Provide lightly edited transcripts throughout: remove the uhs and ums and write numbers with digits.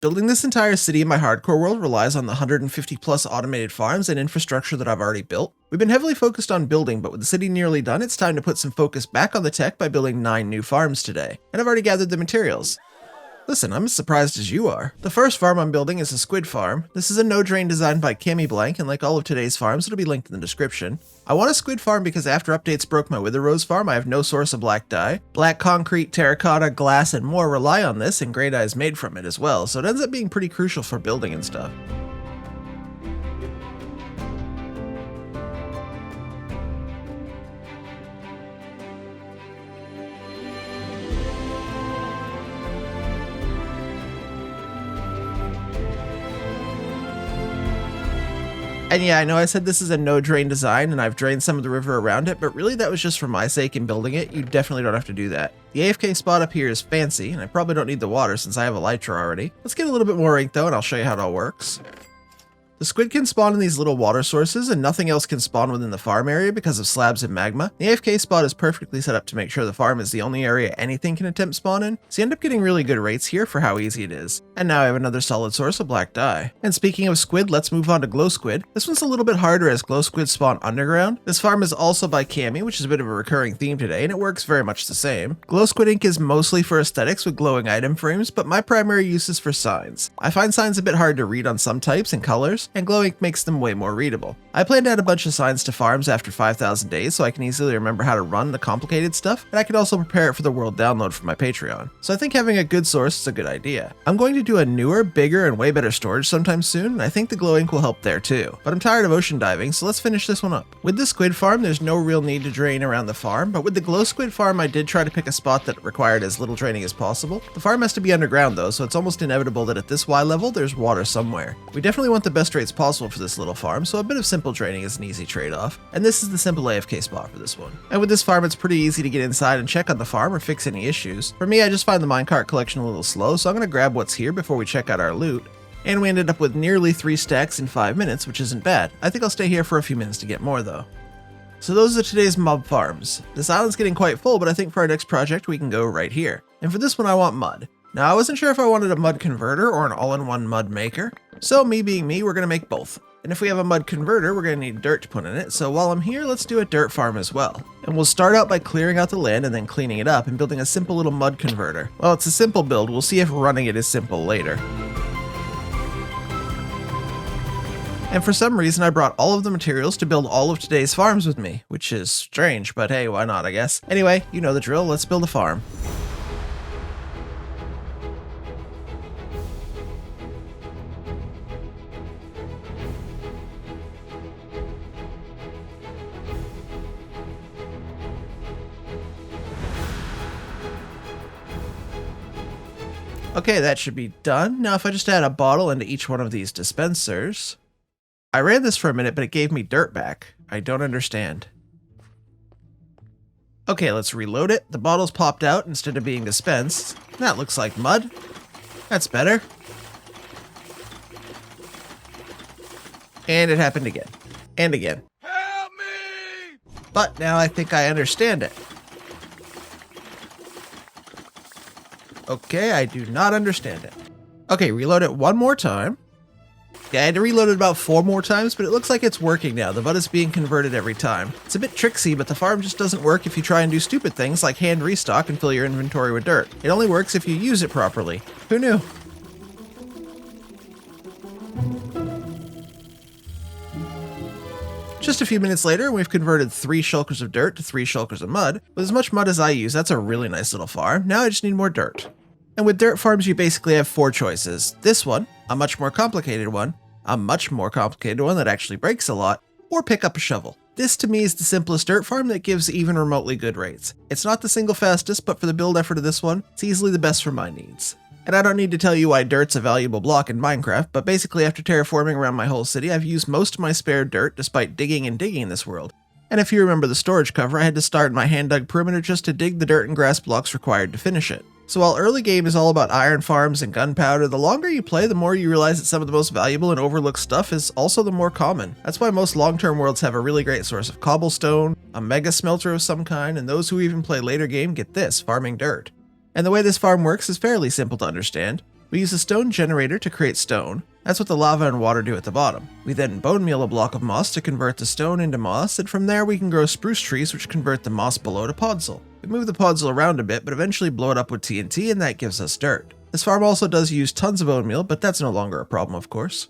Building this entire city in my hardcore world relies on the 150 plus automated farms and infrastructure that I've already built. We've been heavily focused on building, but with the city nearly done, it's time to put some focus back on the tech by building 9 new farms today, and I've already gathered the materials. Listen, I'm as surprised as you are. The first farm I'm building is a squid farm. This is a no-drain designed by camyblank, and like all of today's farms, it'll be linked in the description. I want a squid farm because after updates broke my wither rose farm, I have no source of black dye. Black concrete, terracotta, glass, and more rely on this, and gray dye is made from it as well, so it ends up being pretty crucial for building and stuff. And yeah, I know I said this is a no-drain design and I've drained some of the river around it, but really that was just for my sake in building it. You definitely don't have to do that. The AFK spot up here is fancy, and I probably don't need the water since I have elytra already. Let's get a little bit more ink though, and I'll show you how it all works. The squid can spawn in these little water sources, and nothing else can spawn within the farm area because of slabs and magma. The AFK spot is perfectly set up to make sure the farm is the only area anything can attempt spawn in, so you end up getting really good rates here for how easy it is. And now I have another solid source of black dye. And speaking of squid, let's move on to glowsquid. This one's a little bit harder as glowsquid spawn underground. This farm is also by Cami, which is a bit of a recurring theme today, and it works very much the same. Glowsquid ink is mostly for aesthetics with glowing item frames, but my primary use is for signs. I find signs a bit hard to read on some types and colors, and glow ink makes them way more readable. I plan to add a bunch of signs to farms after 5,000 days so I can easily remember how to run the complicated stuff, and I can also prepare it for the world download for my Patreon. So I think having a good source is a good idea. I'm going to do a newer, bigger, and way better storage sometime soon, and I think the glow ink will help there too. But I'm tired of ocean diving, so let's finish this one up. With the squid farm, there's no real need to drain around the farm, but with the glow squid farm, I did try to pick a spot that required as little draining as possible. The farm has to be underground though, so it's almost inevitable that at this Y level, there's water somewhere. We definitely want the best rates possible for this little farm, so a bit of simple draining is an easy trade-off, and this is the simple AFK spot for this one. And with this farm, it's pretty easy to get inside and check on the farm or fix any issues. For me, I just find the minecart collection a little slow, so I'm going to grab what's here before we check out our loot. And we ended up with nearly 3 stacks in 5 minutes, which isn't bad. I think I'll stay here for a few minutes to get more though. So those are today's mob farms. This island's getting quite full, but I think for our next project we can go right here. And for this one I want mud. Now I wasn't sure if I wanted a mud converter or an all-in-one mud maker, so me being me, we're going to make both. And if we have a mud converter, we're going to need dirt to put in it, so while I'm here, let's do a dirt farm as well. And we'll start out by clearing out the land and then cleaning it up and building a simple little mud converter. Well, it's a simple build, we'll see if running it is simple later. And for some reason, I brought all of the materials to build all of today's farms with me, which is strange, but hey, why not, I guess. Anyway, you know the drill, let's build a farm. Okay, that should be done. Now if I just add a bottle into each one of these dispensers. I ran this for a minute, but it gave me dirt back. I don't understand. Okay, let's reload it. The bottle's popped out instead of being dispensed. That looks like mud. That's better. And it happened again. And again. Help me! But now I think I understand it. Okay, I do not understand it. Okay, reload it one more time. Yeah, I had to reload it about 4 more times, but it looks like it's working now. The mud is being converted every time. It's a bit tricksy, but the farm just doesn't work if you try and do stupid things like hand restock and fill your inventory with dirt. It only works if you use it properly. Who knew? Just a few minutes later, we've converted 3 shulkers of dirt to 3 shulkers of mud. With as much mud as I use, that's a really nice little farm. Now I just need more dirt. And with dirt farms, you basically have 4 choices. This one, a much more complicated one, a much more complicated one that actually breaks a lot, or pick up a shovel. This to me is the simplest dirt farm that gives even remotely good rates. It's not the single fastest, but for the build effort of this one, it's easily the best for my needs. And I don't need to tell you why dirt's a valuable block in Minecraft, but basically after terraforming around my whole city, I've used most of my spare dirt despite digging and digging in this world. And if you remember the storage cover, I had to start my hand-dug perimeter just to dig the dirt and grass blocks required to finish it. So while early game is all about iron farms and gunpowder, the longer you play, the more you realize that some of the most valuable and overlooked stuff is also the more common. That's why most long-term worlds have a really great source of cobblestone, a mega smelter of some kind, and those who even play later game get this, farming dirt. And the way this farm works is fairly simple to understand. We use a stone generator to create stone. That's what the lava and water do at the bottom. We then bone meal a block of moss to convert the stone into moss, and from there we can grow spruce trees which convert the moss below to podzol. We move the podzol around a bit, but eventually blow it up with TNT, and that gives us dirt. This farm also does use tons of bone meal, but that's no longer a problem, of course.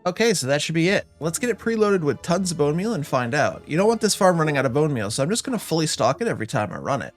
Okay, so that should be it. Let's get it preloaded with tons of bone meal and find out. You don't want this farm running out of bone meal, so I'm just going to fully stock it every time I run it.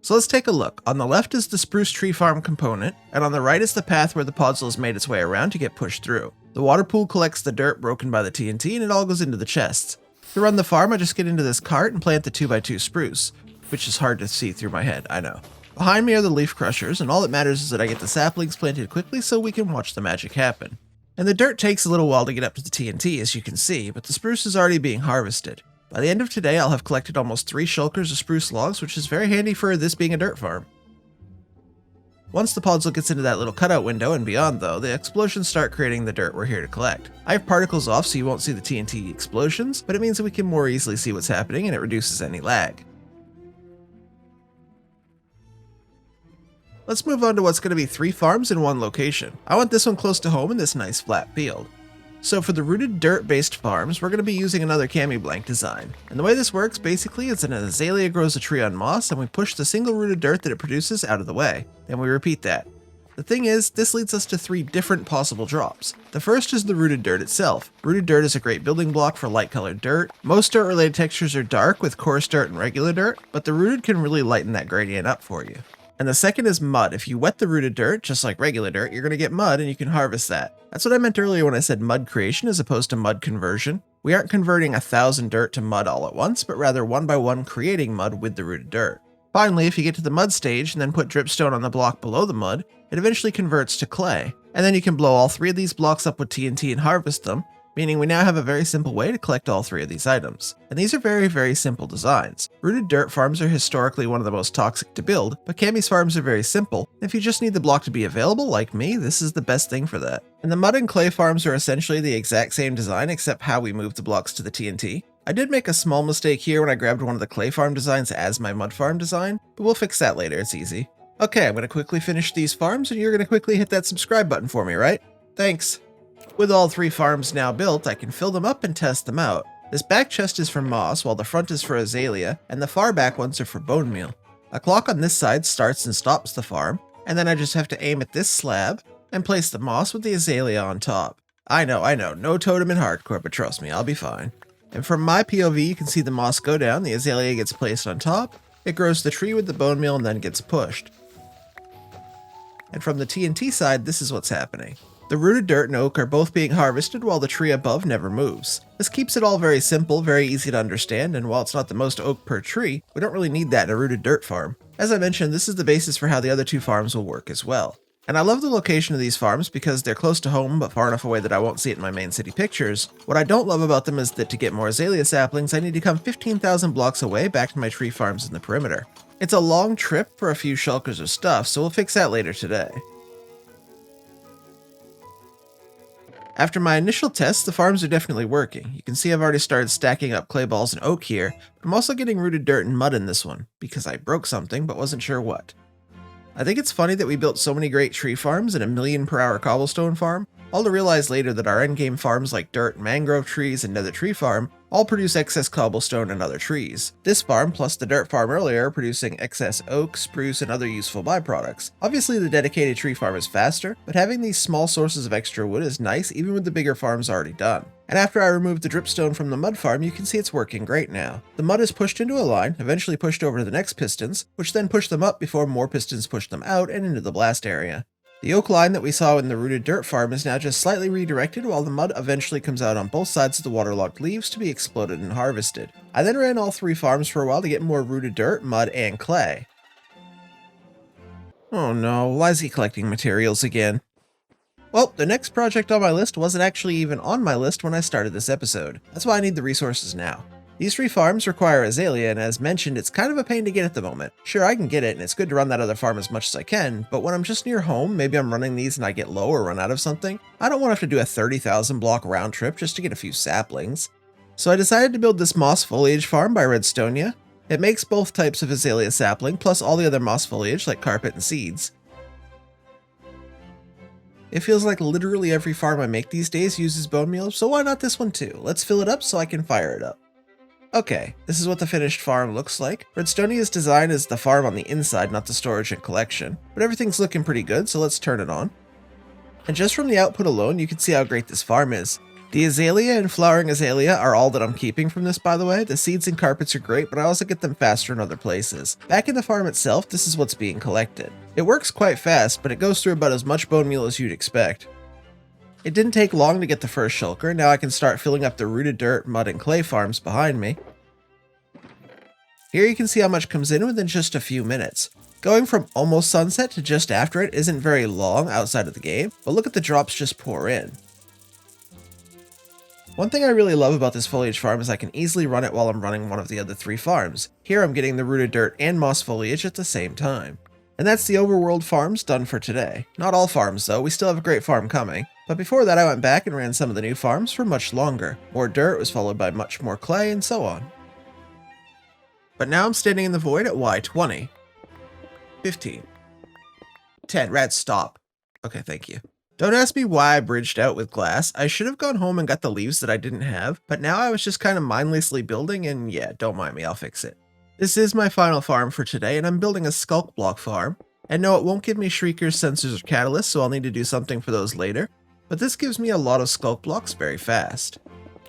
So let's take a look. On the left is the spruce tree farm component, and on the right is the path where the podzol has made its way around to get pushed through. The water pool collects the dirt broken by the TNT, and it all goes into the chests. To run the farm, I just get into this cart and plant the 2x2 spruce, which is hard to see through my head, I know. Behind me are the leaf crushers, and all that matters is that I get the saplings planted quickly so we can watch the magic happen. And the dirt takes a little while to get up to the TNT, as you can see, but the spruce is already being harvested. By the end of today, I'll have collected almost 3 shulkers of spruce logs, which is very handy for this being a dirt farm. Once the podzol gets into that little cutout window and beyond though, the explosions start creating the dirt we're here to collect. I have particles off so you won't see the TNT explosions, but it means that we can more easily see what's happening and it reduces any lag. Let's move on to what's going to be 3 farms in one location. I want this one close to home in this nice flat field. So for the rooted dirt-based farms, we're going to be using another camyblank design. And the way this works basically is that an azalea grows a tree on moss and we push the single rooted dirt that it produces out of the way. Then we repeat that. The thing is, this leads us to 3 different possible drops. The first is the rooted dirt itself. Rooted dirt is a great building block for light colored dirt. Most dirt related textures are dark with coarse dirt and regular dirt, but the rooted can really lighten that gradient up for you. And the second is mud. If you wet the rooted dirt, just like regular dirt, you're going to get mud and you can harvest that. That's what I meant earlier when I said mud creation as opposed to mud conversion. We aren't converting 1,000 dirt to mud all at once, but rather one by one creating mud with the rooted dirt. Finally, if you get to the mud stage and then put dripstone on the block below the mud, it eventually converts to clay. And then you can blow all 3 of these blocks up with TNT and harvest them, meaning we now have a very simple way to collect all 3 of these items. And these are very simple designs. Rooted dirt farms are historically one of the most toxic to build, but Cammy's farms are very simple. If you just need the block to be available, like me, this is the best thing for that. And the mud and clay farms are essentially the exact same design except how we move the blocks to the TNT. I did make a small mistake here when I grabbed one of the clay farm designs as my mud farm design, but we'll fix that later, it's easy. Okay, I'm going to quickly finish these farms and you're going to quickly hit that subscribe button for me, right? Thanks. With all 3 farms now built, I can fill them up and test them out. This back chest is for moss, while the front is for azalea, and the far back ones are for bone meal. A clock on this side starts and stops the farm, and then I just have to aim at this slab and place the moss with the azalea on top. I know, no totem in hardcore, but trust me, I'll be fine. And from my POV, you can see the moss go down, the azalea gets placed on top, it grows the tree with the bone meal and then gets pushed. And from the TNT side, this is what's happening. The rooted dirt and oak are both being harvested while the tree above never moves. This keeps it all very simple, very easy to understand, and while it's not the most oak per tree, we don't really need that in a rooted dirt farm. As I mentioned, this is the basis for how the other 2 farms will work as well. And I love the location of these farms because they're close to home but far enough away that I won't see it in my main city pictures. What I don't love about them is that to get more azalea saplings, I need to come 15,000 blocks away back to my tree farms in the perimeter. It's a long trip for a few shulkers of stuff, so we'll fix that later today. After my initial tests, the farms are definitely working. You can see I've already started stacking up clay balls and oak here, but I'm also getting rooted dirt and mud in this one, because I broke something but wasn't sure what. I think it's funny that we built so many great tree farms and a 1,000,000 per hour cobblestone farm, all to realize later that our endgame farms like dirt and mangrove trees and nether tree farm all produce excess cobblestone and other trees. This farm plus the dirt farm earlier are producing excess oak, spruce, and other useful byproducts. Obviously the dedicated tree farm is faster, but having these small sources of extra wood is nice even with the bigger farms already done. And after I removed the dripstone from the mud farm, you can see it's working great now. The mud is pushed into a line, eventually pushed over to the next pistons, which then push them up before more pistons push them out and into the blast area. The oak line that we saw in the rooted dirt farm is now just slightly redirected while the mud eventually comes out on both sides of the waterlogged leaves to be exploded and harvested. I then ran all 3 farms for a while to get more rooted dirt, mud, and clay. Oh no, why is he collecting materials again? Well, the next project on my list wasn't actually even on my list when I started this episode. That's why I need the resources now. These 3 farms require azalea, and as mentioned, it's kind of a pain to get at the moment. Sure, I can get it, and it's good to run that other farm as much as I can, but when I'm just near home, maybe I'm running these and I get low or run out of something, I don't want to have to do a 30,000 block round trip just to get a few saplings. So I decided to build this moss foliage farm by Redstonia. It makes both types of azalea sapling, plus all the other moss foliage like carpet and seeds. It feels like literally every farm I make these days uses bone meal, so why not this one too? Let's fill it up so I can fire it up. Okay, this is what the finished farm looks like. Redstonia's design is the farm on the inside, not the storage and collection, but everything's looking pretty good, so let's turn it on. And just from the output alone, you can see how great this farm is. The azalea and flowering azalea are all that I'm keeping from this, by the way. The seeds and carpets are great, but I also get them faster in other places. Back in the farm itself, this is what's being collected. It works quite fast, but it goes through about as much bone meal as you'd expect. It didn't take long to get the first shulker. Now I can start filling up the rooted dirt, mud, and clay farms behind me. Here you can see how much comes in within just a few minutes. Going from almost sunset to just after it isn't very long outside of the game, but look at the drops just pour in. One thing I really love about this foliage farm is I can easily run it while I'm running one of the other 3 farms. Here I'm getting the rooted dirt and moss foliage at the same time. And that's the overworld farms done for today. Not all farms though, we still have a great farm coming. But before that I went back and ran some of the new farms for much longer. More dirt was followed by much more clay and so on. But now I'm standing in the void at Y20. 15. 10. Rad, stop. Okay, thank you. Don't ask me why I bridged out with glass. I should have gone home and got the leaves that I didn't have, but now I was just kind of mindlessly building and yeah, don't mind me, I'll fix it. This is my final farm for today and I'm building a skulk block farm. And no, it won't give me shriekers, sensors, or catalysts, so I'll need to do something for those later. But this gives me a lot of skulk blocks very fast.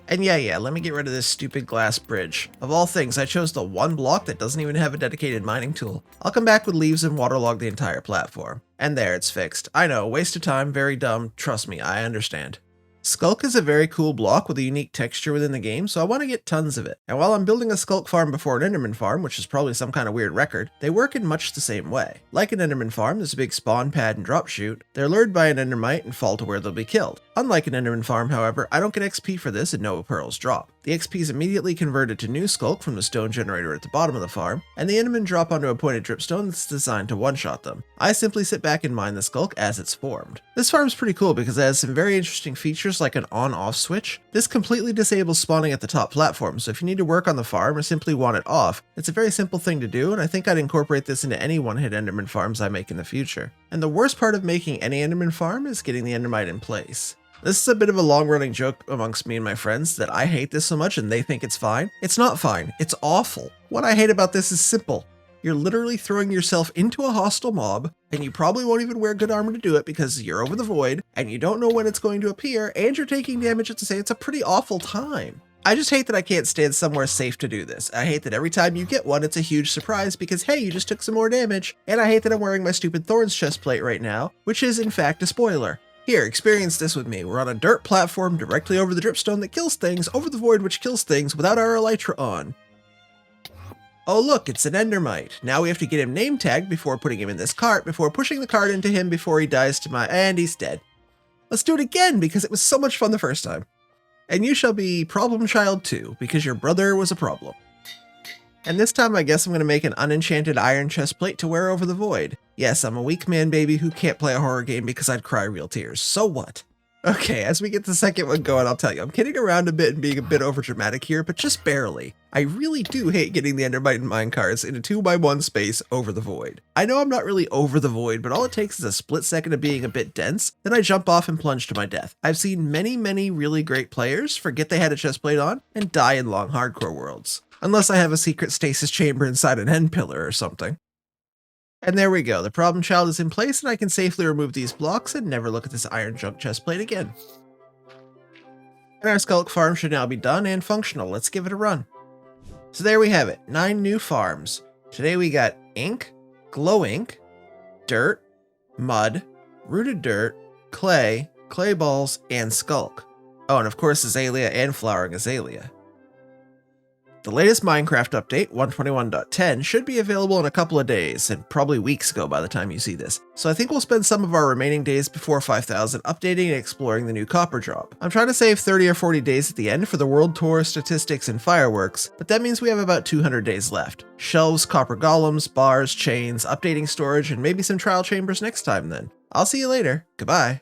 And yeah, let me get rid of this stupid glass bridge. Of all things, I chose the one block that doesn't even have a dedicated mining tool. I'll come back with leaves and waterlog the entire platform. And there, it's fixed. I know, waste of time, very dumb, trust me, I understand. Skulk is a very cool block with a unique texture within the game, so I want to get tons of it. And while I'm building a skulk farm before an enderman farm, which is probably some kind of weird record, they work in much the same way. Like an enderman farm, there's a big spawn pad and drop chute. They're lured by an endermite and fall to where they'll be killed. Unlike an enderman farm, however, I don't get XP for this and no pearls drop. The XP is immediately converted to new skulk from the stone generator at the bottom of the farm, and the endermen drop onto a pointed dripstone that's designed to one-shot them. I simply sit back and mine the skulk as it's formed. This farm's pretty cool because it has some very interesting features like an on-off switch. This completely disables spawning at the top platform, so if you need to work on the farm or simply want it off, it's a very simple thing to do, and I think I'd incorporate this into any one-hit enderman farms I make in the future. And the worst part of making any enderman farm is getting the endermite in place. This is a bit of a long-running joke amongst me and my friends that I hate this so much and they think it's fine. It's not fine, it's awful. What I hate about this is simple. You're literally throwing yourself into a hostile mob, and you probably won't even wear good armor to do it because you're over the void, and you don't know when it's going to appear, and you're taking damage at the same. It's a pretty awful time. I just hate that I can't stand somewhere safe to do this. I hate that every time you get one, it's a huge surprise because, hey, you just took some more damage. And I hate that I'm wearing my stupid Thorns chestplate right now, which is in fact a spoiler. Here, experience this with me. We're on a dirt platform directly over the dripstone that kills things, over the void which kills things without our elytra on. Oh look, it's an endermite. Now we have to get him name tagged before putting him in this cart, before pushing the cart into him before he dies to and he's dead. Let's do it again because it was so much fun the first time. And you shall be problem child too, because your brother was a problem. And this time I guess I'm going to make an unenchanted iron chestplate to wear over the void. Yes, I'm a weak man baby who can't play a horror game because I'd cry real tears. So what? Okay, as we get the second one going, I'll tell you, I'm kidding around a bit and being a bit overdramatic here, but just barely. I really do hate getting the endermite and minecarts in a 2x1 space over the void. I know I'm not really over the void, but all it takes is a split second of being a bit dense, then I jump off and plunge to my death. I've seen many really great players forget they had a chestplate on and die in long hardcore worlds. Unless I have a secret stasis chamber inside an end pillar or something. And there we go, the problem child is in place and I can safely remove these blocks and never look at this iron junk chestplate again. And our skulk farm should now be done and functional. Let's give it a run. So there we have it, 9 new farms. Today we got ink, glow ink, dirt, mud, rooted dirt, clay, clay balls, and skulk. Oh, and of course azalea and flowering azalea. The latest Minecraft update, 121.10, should be available in a couple of days, and probably weeks ago by the time you see this. So I think we'll spend some of our remaining days before 5,000 updating and exploring the new copper drop. I'm trying to save 30 or 40 days at the end for the world tour, statistics, and fireworks, but that means we have about 200 days left. Shelves, copper golems, bars, chains, updating storage, and maybe some trial chambers next time then. I'll see you later. Goodbye.